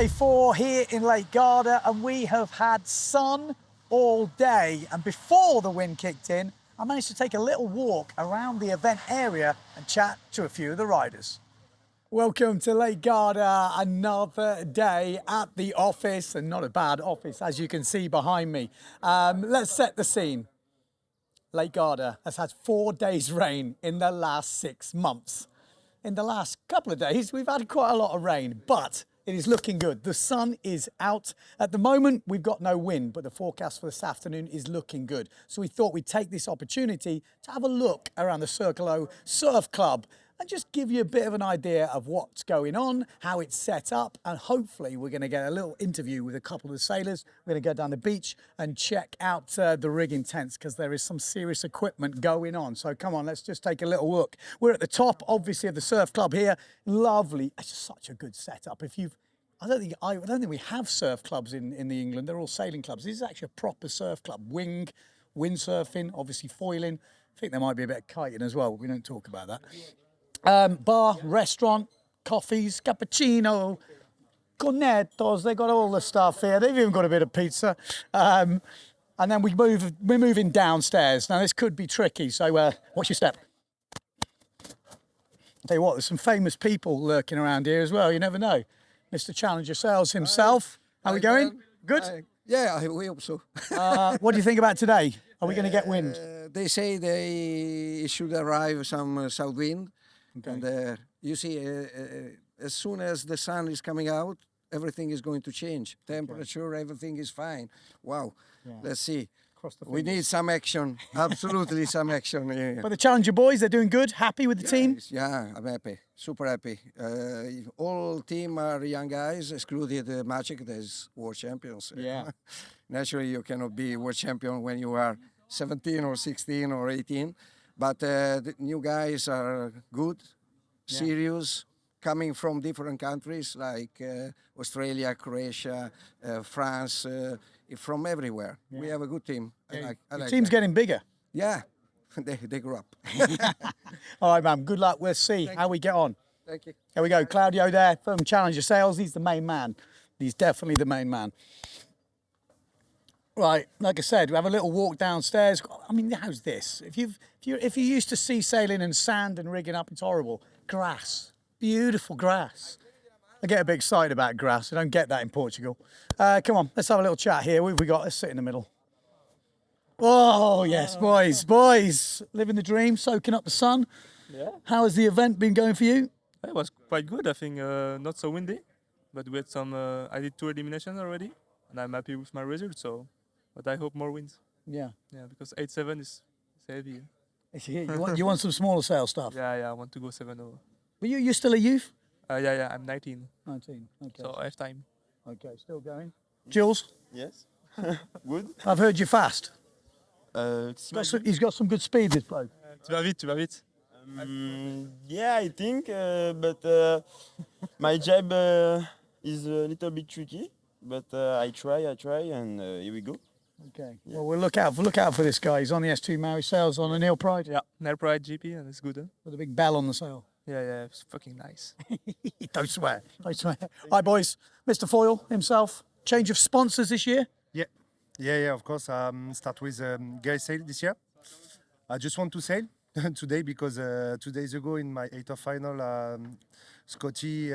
day 4 here in Lake Garda, and we have had sun all day. And before the wind kicked in, I managed to take a little walk around the event area and chat to a few of the riders. Welcome to Lake Garda, another day at the office, and not a bad office, as you can see behind me. Let's set the scene. Lake Garda has had 4 days rain in the last 6 months. In the last couple of days, we've had quite a lot of rain, but it is looking good. The sun is out. At the moment, we've got no wind, but the forecast for this afternoon is looking good. So we thought we'd take this opportunity to have a look around the Circle O Surf Club and just give you a bit of an idea of what's going on, how it's set up, and hopefully we're going to get a little interview with a couple of the sailors. We're going to go down the beach and check out the rigging tents because there is some serious equipment going on. So come on, let's just take a little look. We're at the top, obviously, of the surf club here. Lovely. It's just such a good setup. I don't think we have surf clubs in England. They're all sailing clubs. This is actually a proper surf club. Windsurfing, obviously foiling. I think there might be a bit of kiting as well. We don't talk about that. Bar, restaurant, coffees, cappuccino, cornettos. They got all the stuff here. They've even got a bit of pizza. And then we're moving downstairs. Now this could be tricky, so watch your step. I'll tell you what, there's some famous people lurking around here as well. You never know. Mr. Challenger Sails himself. How are we going? Good? Yeah, we hope so. What do you think about today? Are we going to get wind? They say they should arrive some south wind. Okay. And you see, as soon as the sun is coming out, everything is going to change. Temperature, everything is fine. Wow. Yeah. Let's see. We need some action. Absolutely some action. Yeah. But the Challenger boys, they're doing good? Happy with the team? Yeah, I'm happy. Super happy. All team are young guys, excluded Maciek, there's world champions. Yeah. Naturally, you cannot be world champion when you are 17 or 16 or 18. But the new guys are good, serious, coming from different countries like Australia, Croatia, France, from everywhere. Yeah. We have a good team. Yeah. I like team's that. getting bigger. Yeah, they grew up. All right, man. Good luck. We'll see how we get on. Thank you. There we go. Claudio there from Challenger Sails. He's the main man. He's definitely the main man. Right, like I said, we have a little walk downstairs. I mean, how's this? If you're used to sea sailing and sand and rigging up, it's horrible. Grass, beautiful grass. I get a bit excited about grass. I don't get that in Portugal. Come on, let's have a little chat here. What have we got? Let's sit in the middle. Oh yes, boys, living the dream, soaking up the sun. Yeah. How has the event been going for you? It was quite good. I think not so windy, but we had some. I did 2 eliminations already, and I'm happy with my result. So. But I hope more wins. Yeah. Yeah, because 8-7 is heavy. You want some smaller sail stuff? Yeah, I want to go 7-0. But you're still a youth? Yeah, I'm 19. 19, okay. So I have time. Okay, still going. Jules? Yes. Good. I've heard you fast. He's got some good speed, this bloke. Tu vas vite. Yeah, I think, but my jab is a little bit tricky. But I try, and here we go. Okay. Yeah. Well, we'll look out for this guy. He's on the S2 Maui Sails on a Neil Pride. Yeah, Neil Pride GP, and it's good. Huh? With a big bell on the sail. Yeah, it's fucking nice. Don't swear. Hi, boys. Mr. Foil himself. Change of sponsors this year? Yeah, of course. Start with Gay Sail this year. I just want to sail today because 2 days ago in my 8th final, Scotty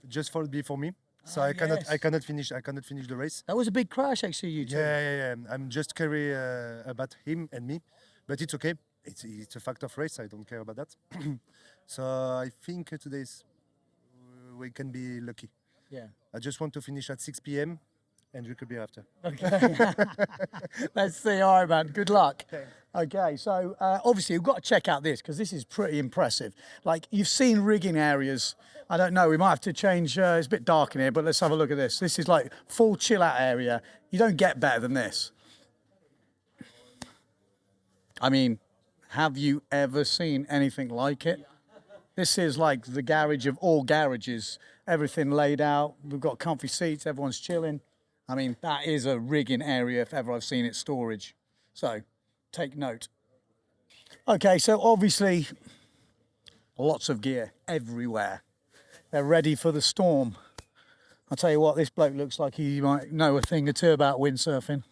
just followed before me. So I cannot finish the race. That was a big crash, actually, you two. Yeah. I'm just carry about him and me, but it's okay. It's a fact of race. I don't care about that. So I think today we can be lucky. Yeah. I just want to finish at 6 p.m. and we could be after. Okay. Let's see. All right, man. Good luck. Okay, so obviously you've got to check out this because this is pretty impressive. Like, you've seen rigging areas. I don't know, we might have to change, it's a bit dark in here, but let's have a look at this. This is like full chill out area. You don't get better than this. I mean, have you ever seen anything like it? This is like the garage of all garages. Everything laid out. We've got comfy seats. Everyone's chilling. I mean, that is a rigging area if ever I've seen it, storage. So take note. Okay, so obviously lots of gear everywhere. They're ready for the storm. I'll tell you what, this bloke looks like he might know a thing or two about windsurfing.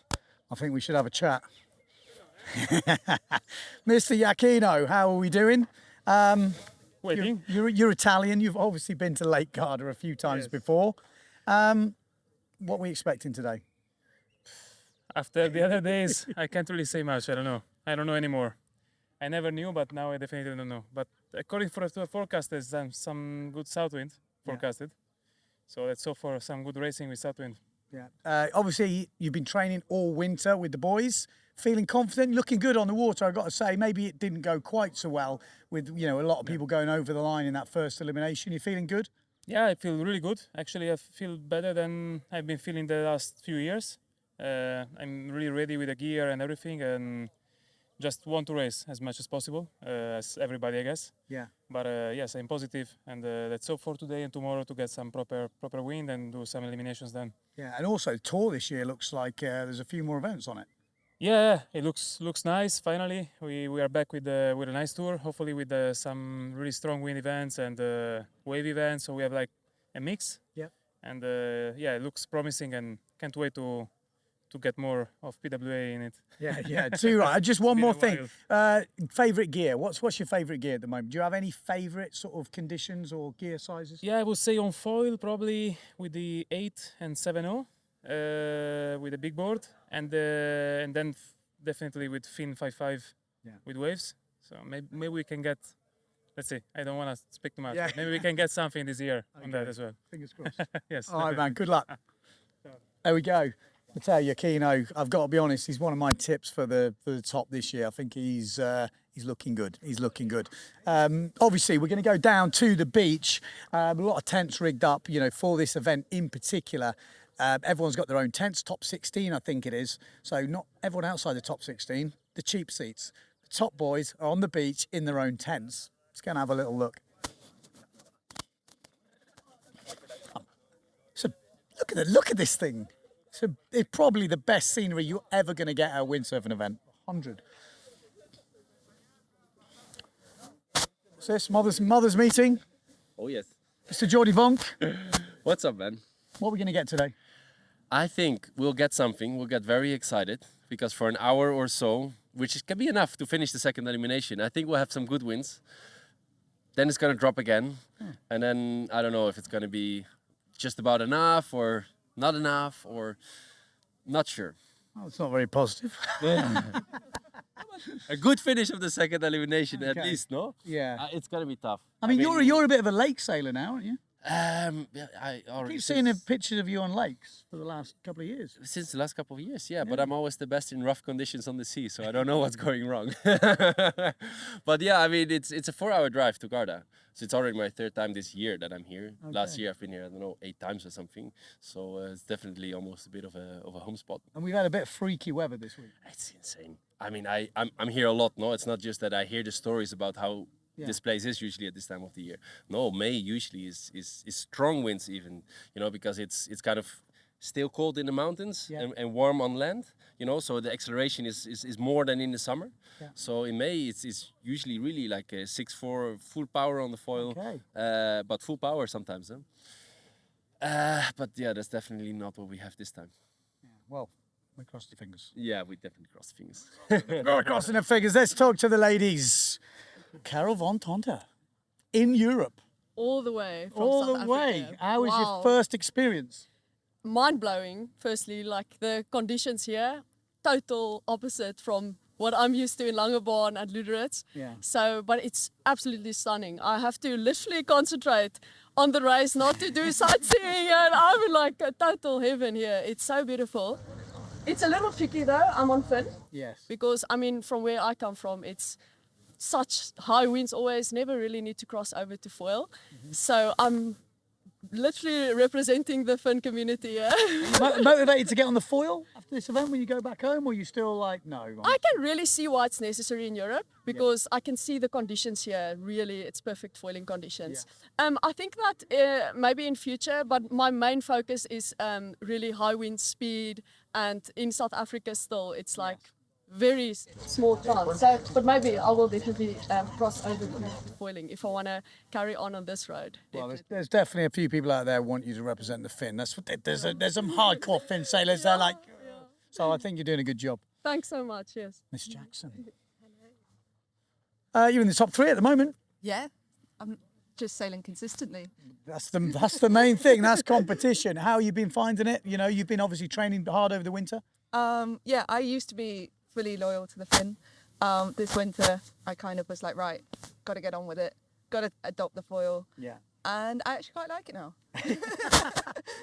I think we should have a chat. Mr. Iachino, how are we doing? Waiting. You're Italian. You've obviously been to Lake Garda a few times before. What are we expecting today? After the other days, I can't really say much. I don't know. I don't know anymore. I never knew, but now I definitely don't know. But according to the forecast, there's some good south wind forecasted. So let's hope for some good racing with south wind. Yeah. Obviously, you've been training all winter with the boys. Feeling confident, looking good on the water. I've got to say, maybe it didn't go quite so well with a lot of people going over the line in that first elimination. You feeling good? Yeah, I feel really good. Actually, I feel better than I've been feeling the last few years. I'm really ready with the gear and everything, and just want to race as much as possible, as everybody, I guess. Yeah. But yes, I'm positive, and let's hope for today and tomorrow to get some proper wind and do some eliminations then. Yeah, and also the tour this year looks like there's a few more events on it. Yeah, it looks nice. Finally, we are back with a nice tour. Hopefully, with some really strong wind events and wave events. So we have like a mix. Yeah. And yeah, it looks promising, and can't wait to get more of PWA in it. Yeah. Too right. Just one more thing. Favorite gear. What's your favorite gear at the moment? Do you have any favorite sort of conditions or gear sizes? Yeah, I would say on foil probably with the 8 and 7.0 with a big board, and then definitely with Fin 5.5 with waves. So maybe we can get. Let's see. I don't want to speak too much. Yeah. Maybe we can get something this year on that as well. Fingers crossed. Yes. All right, man. Good luck. There we go. I tell you, Keno, I've got to be honest. He's one of my tips for the top this year. I think he's looking good. He's looking good. Obviously, we're going to go down to the beach. A lot of tents rigged up, for this event in particular. Everyone's got their own tents. Top 16, I think it is. So not everyone outside the top 16. The cheap seats. The top boys are on the beach in their own tents. Let's go and have a little look. So look at this thing. So it's probably the best scenery you're ever going to get at a windsurfing event. 100. So this mother's meeting. Oh, yes. Mr. Jordi Vonk. What's up, man? What are we going to get today? I think we'll get something. We'll get very excited because for an hour or so, which can be enough to finish the second elimination, I think we'll have some good wins. Then it's going to drop again. And then I don't know if it's going to be just about enough or not enough or not sure. Oh, it's not very positive. A good finish of the second elimination at Okay. least, no? Yeah. It's going to be tough. I mean, you're a bit of a lake sailor now, aren't you? Yeah, I I already keep seeing pictures of you on lakes for the last couple of years. since the last couple of years, yeah, but I'm always the best in rough conditions on the sea, so I don't know what's going wrong. But yeah, I mean, it's a 4-hour drive to Garda, so it's already my third time this year that I'm here. Last year I've been here, I don't know, 8 times or something, so it's definitely almost a bit of a home spot. And we've had a bit of freaky weather this week. It's insane. I mean, I'm here a lot, no? It's not just that I hear the stories about how this place is usually at this time of the year. No, May usually is strong winds even, because it's kind of still cold in the mountains and warm on land, so the acceleration is more than in the summer. Yeah. So in May it's usually really like a 6.4 full power on the foil, but full power sometimes. But yeah, that's definitely not what we have this time. Yeah, well, we crossed the fingers. Yeah, we definitely cross fingers. We're crossing the fingers. Let's talk to the ladies. Carol von Tonter in Europe. All the way from All South the way. Africa. How was Wow. your first experience? Mind-blowing, firstly, like the conditions here, total opposite from what I'm used to in Langebaan and Luderitz. Yeah. So, but it's absolutely stunning. I have to literally concentrate on the race, not to do sightseeing, and I'm in like a total heaven here. It's so beautiful. It's a little tricky though, I'm on fin, Yes. because I mean, from where I come from, it's such high winds always, never really need to cross over to foil. So I'm literally representing the fin community here. Motivated to get on the foil after this event when you go back home, or you still like, no? I can really see why it's necessary in Europe, because I can see the conditions here. Really, it's perfect foiling conditions. I think that maybe in future, but my main focus is really high wind speed, and in South Africa still, it's like very small chance. So, but maybe I will definitely cross over to foiling if I want to carry on this road. Well, there's definitely a few people out there who want you to represent the Finn. That's what there's some hardcore Finn sailors. They're like, so I think you're doing a good job. Thanks so much. Yes. Miss Jackson. You're in the top 3 at the moment. Yeah, I'm just sailing consistently. That's the main thing. That's competition. How have you been finding it? You know, you've been obviously training hard over the winter. Yeah, I used to be fully loyal to the Finn. This winter, I kind of was like, right, got to get on with it. Got to adopt the foil. Yeah. And I actually quite like it now.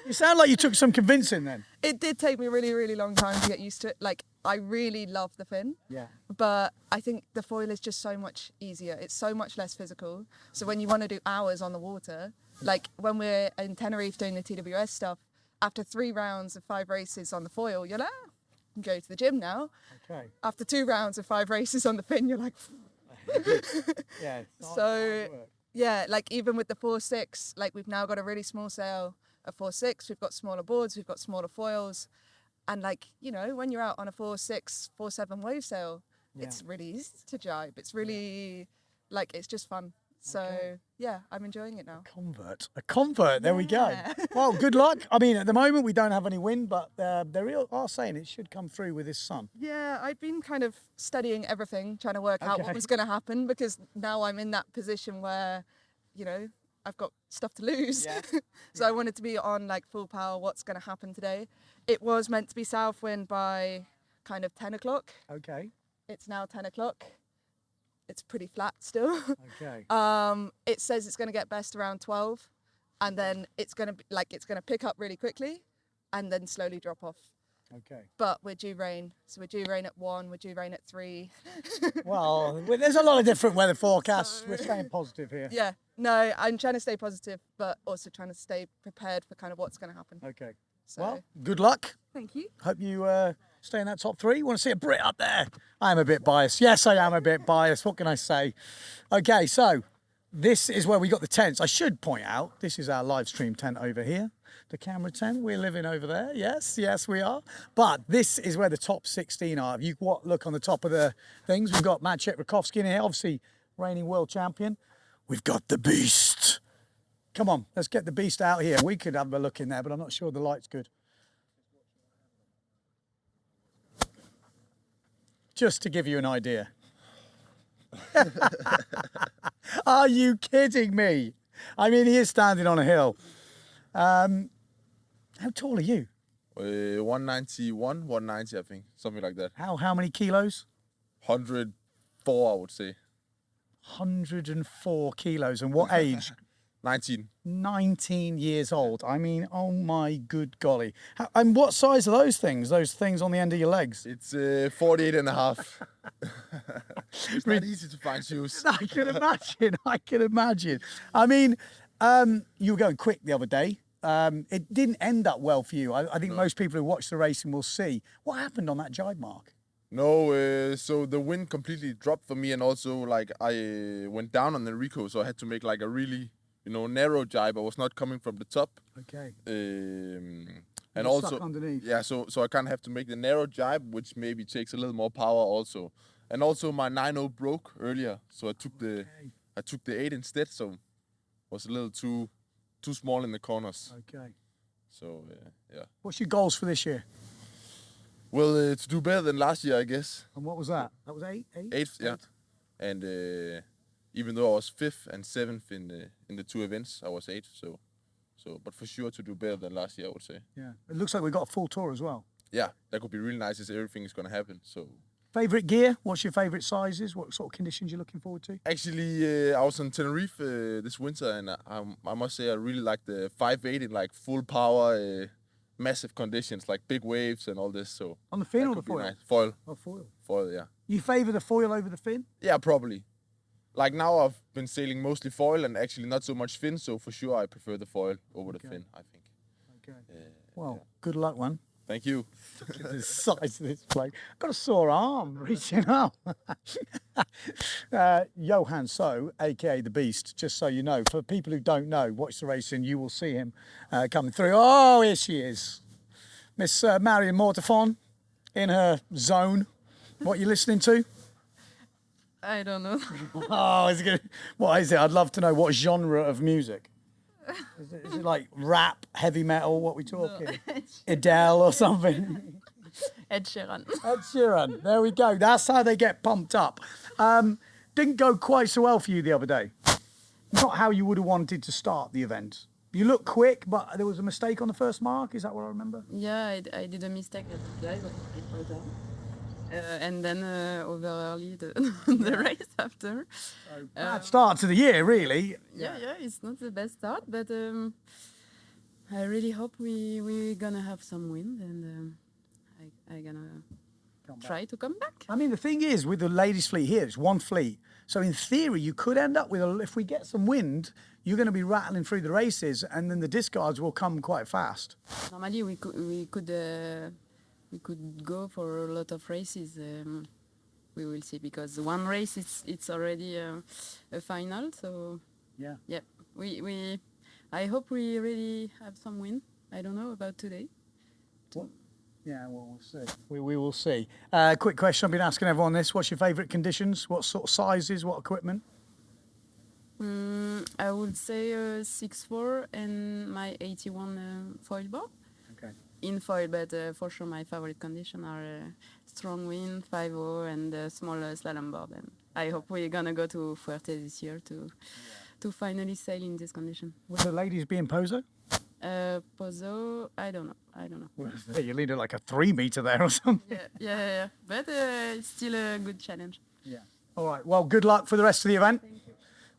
You sound like you took some convincing then. It did take me a really, really long time to get used to it. Like, I really love the Finn. Yeah. But I think the foil is just so much easier. It's so much less physical. So when you want to do hours on the water, like when we're in Tenerife doing the TWS stuff, after 3 rounds of 5 races on the foil, you're like, I can go to the gym now. Okay. After 2 rounds of 5 races on the Finn, you're like, Yeah. so yeah, like even with the 4.6, like we've now got a really small sail, a 4.6, we've got smaller boards, we've got smaller foils. And like, you know, when you're out on a 4.6, 4.7 wave sail, it's really easy to jibe. It's really, like, it's just fun. So, yeah, I'm enjoying it now. A convert. There we go. Well, good luck. I mean, at the moment, we don't have any wind, but they are saying it should come through with this sun. Yeah, I've been kind of studying everything, trying to work out what was going to happen, because now I'm in that position where, you know, I've got stuff to lose. Yeah. So I wanted to be on like full power. What's going to happen today? It was meant to be south wind by kind of 10 o'clock. Okay. It's now 10 o'clock. It's pretty flat still. Okay. It says it's going to get best around 12, and then it's going to pick up really quickly and then slowly drop off. Okay. But we're due rain. So we're due rain at 1, we're due rain at 3. Well, there's a lot of different weather forecasts. We're staying positive here. Yeah. No, I'm trying to stay positive, but also trying to stay prepared for kind of what's going to happen. Okay. So, Well, good luck. thank you. Hope you stay in that top 3. Want to see a Brit up there? I am a bit biased. Yes, I am a bit biased. What can I say? Okay, so this is where we got the tents. I should point out, this is our live stream tent over here. The camera tent, we're living over there. Yes, we are. But this is where the top 16 are. If you look on the top of the things, we've got Maciej Rakowski in here, obviously reigning world champion. We've got the Beast. Come on, let's get the Beast out here. We could have a look in there, but I'm not sure the light's good. Just to give you an idea. Are you kidding me? I mean, he is standing on a hill. How tall are you? 191, 190, I think, something like that. How many kilos? 104, I would say. 104 kilos. And what age? 19. 19 years old. I mean, oh my good golly. And what size are those things? Those things on the end of your legs? It's 48 and a half. It's not easy to find shoes. I can imagine. I mean, you were going quick the other day. It didn't end up well for you. I think most people who watch the racing will see. What happened on that jibe mark? No, so the wind completely dropped for me, and also like I went down on the Rico, so I had to make like a really, narrow jibe. I was not coming from the top. Okay. And also stuck underneath. Yeah, so I kind of have to make the narrow jibe, which maybe takes a little more power also. And also my 9.0 broke earlier, so I took the 8 instead, so it was a little too small in the corners. Okay. So yeah. What's your goals for this year? Well, to do better than last year, I guess. And what was that? That was 8? 8th, yeah. And even though I was 5th and 7th in the 2 events, I was 8th. So, but for sure to do better than last year, I would say. Yeah. It looks like we got a full tour as well. Yeah, that could be really nice if everything is going to happen. So. Favorite gear? What's your favorite sizes? What sort of conditions you looking forward to? Actually, I was on Tenerife this winter, and I must say I really like the 5.8 in like full power, massive conditions, like big waves and all this. So on the fin or the foil? Nice. Foil. Oh, foil. Foil, yeah. You favour the foil over the fin? Yeah, probably. Like now I've been sailing mostly foil and actually not so much fin, so for sure I prefer the foil over the fin, I think. Okay. Well, good luck, man. Thank you. Look at the size of this plate. Got a sore arm reaching up. Johan So, aka the Beast, just so you know, for people who don't know, watch the racing, you will see him coming through. Oh, here she is. Miss Marion Mortefon in her zone. What are you listening to? I don't know. Oh, what is it? I'd love to know what genre of music. Is it like rap, heavy metal? What we talking? Adele or something? Ed Sheeran. Ed Sheeran. There we go. That's how they get pumped up. Didn't go quite so well for you the other day. Not how you would have wanted to start the event. You look quick, but there was a mistake on the first mark. Is that what I remember? Yeah, I did a mistake at the dive. And then over early the race after. Bad start to the year, really. Yeah, it's not the best start, but I really hope we're gonna have some wind, and I gonna try to come back. I mean, the thing is, with the ladies' fleet here, it's one fleet. So in theory, you could end up with, if we get some wind, you're going to be rattling through the races, and then the discards will come quite fast. Normally, we could go for a lot of races. We will see, because one race it's already a final. So yeah. I hope we really have some wind. I don't know about today. Yeah, well, we'll see. We will see. Quick question I've been asking everyone this. What's your favourite conditions? What sort of sizes? What equipment? I would say 6'4" and my 81 foil board. Okay. In foil, but for sure my favorite condition are strong wind, 5'0", and small slalom board. And I hope we're going to go to Fuerte this year to finally sail in this condition. Will the ladies be in Pozo? Pozo, I don't know. Yeah, you lead it like a 3 meter there or something. Yeah. But it's still a good challenge. Yeah. All right. Well, good luck for the rest of the event. Thank you.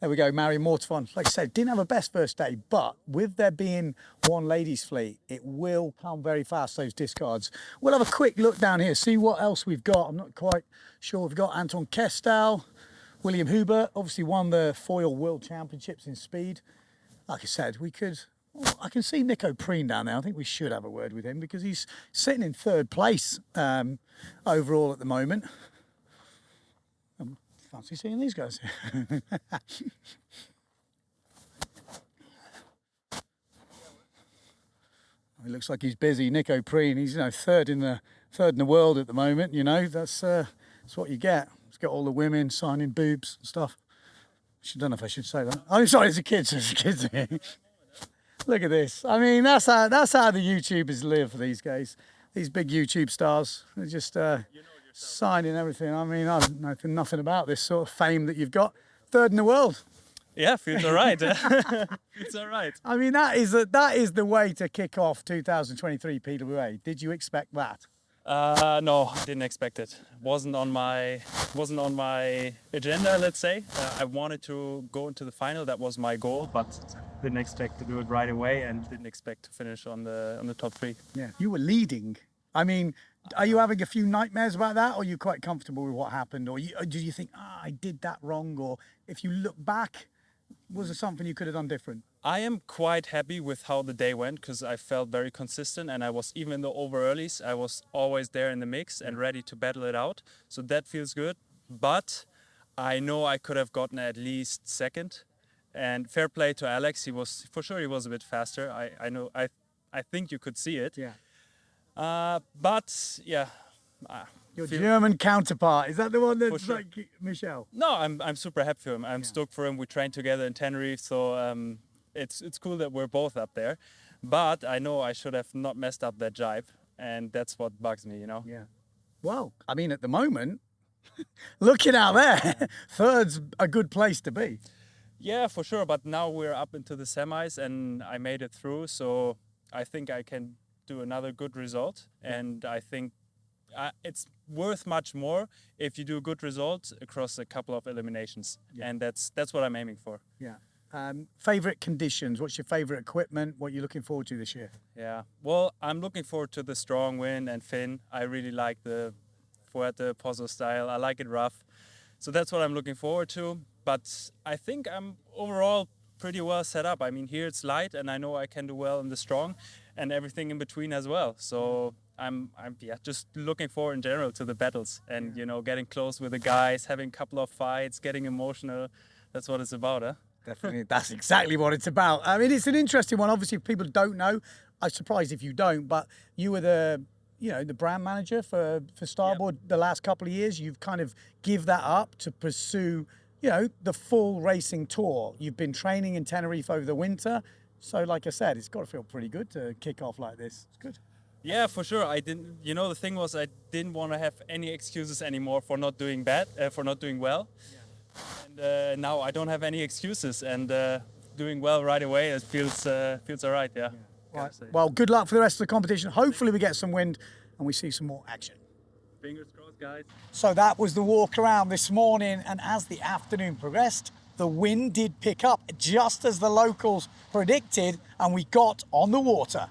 There we go, Mary, more fun. Like I said, didn't have a best first day, but with there being one ladies' fleet, it will come very fast, those discards. We'll have a quick look down here, see what else we've got. I'm not quite sure. We've got Anton Kestel, William Hubert, obviously won the Foil World Championships in speed. Like I said, I can see Nico Prien down there. I think we should have a word with him because he's sitting in third place overall at the moment. Fancy seeing these guys. He looks like he's busy. Nico Prien, he's third in the world at the moment. That's what you get. It's got all the women signing boobs and stuff. I don't know if I should say that. I'm sorry, it's a kid. Look at this. I mean, that's how the YouTubers live these days. These big YouTube stars, they're just signing everything. I mean, I don't know nothing about this sort of fame that you've got. Third in the world. Yeah, feels all right. It's all right. I mean, that is the way to kick off 2023 PWA. Did you expect that? No, I didn't expect it. Wasn't on my agenda, let's say. I wanted to go into the final. That was my goal, but didn't expect to do it right away, and didn't expect to finish on the top 3. Yeah, you were leading. I mean, are you having a few nightmares about that, or are you quite comfortable with what happened, or do you think, I did that wrong, or if you look back, was there something you could have done different? I am quite happy with how the day went because I felt very consistent, and I was, even in the over earlies, I was always there in the mix and ready to battle it out. So that feels good. But I know I could have gotten at least second. And fair play to Alex. He was a bit faster. I think you could see it. Yeah. But yeah. Your German counterpart, is that the one that's like Michel? No, I'm super happy for him. I'm stoked for him. We trained together in Tenerife, so it's cool that we're both up there. But I know I should have not messed up that jibe, and that's what bugs me, Yeah. Well, I mean, at the moment, looking out there, third's a good place to be. Yeah, for sure. But now we're up into the semis, and I made it through, so I think I can do another good result, and I think it's worth much more if you do good results across a couple of eliminations, and that's what I'm aiming for. Yeah. Favorite conditions? What's your favorite equipment? What are you looking forward to this year? Yeah. Well, I'm looking forward to the strong wind and fin. I really like the Fuerte Pozo style. I like it rough, so that's what I'm looking forward to. But I think I'm overall pretty well set up. I mean, here it's light, and I know I can do well in the strong, and everything in between as well. So I'm just looking forward in general to the battles and, getting close with the guys, having a couple of fights, getting emotional. That's what it's about, huh? Definitely. That's exactly what it's about. I mean, it's an interesting one. Obviously, if people don't know, I'm surprised if you don't, but you were the you know, the brand manager for Starboard the last couple of years. You've kind of give that up to pursue, you know, the full racing tour. You've been training in Tenerife over the winter. So like I said, it's got to feel pretty good to kick off like this. It's good. Yeah, for sure. I didn't. You know, the thing was, I didn't want to have any excuses anymore for not doing for not doing well. Yeah. And now I don't have any excuses, and doing well right away. It feels alright. Yeah. Right. Well, good luck for the rest of the competition. Hopefully, we get some wind and we see some more action. Fingers crossed, guys. So that was the walk around this morning, and as the afternoon progressed, the wind did pick up just as the locals predicted, and we got on the water.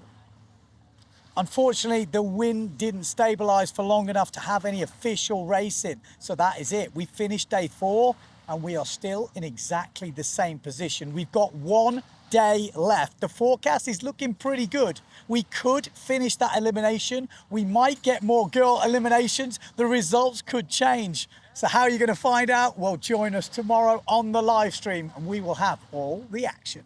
Unfortunately, the wind didn't stabilize for long enough to have any official racing. So that is it. We finished day 4 and we are still in exactly the same position. We've got 1 day left. The forecast is looking pretty good. We could finish that elimination. We might get more girl eliminations. The results could change. So how are you going to find out? Well, join us tomorrow on the live stream and we will have all the action.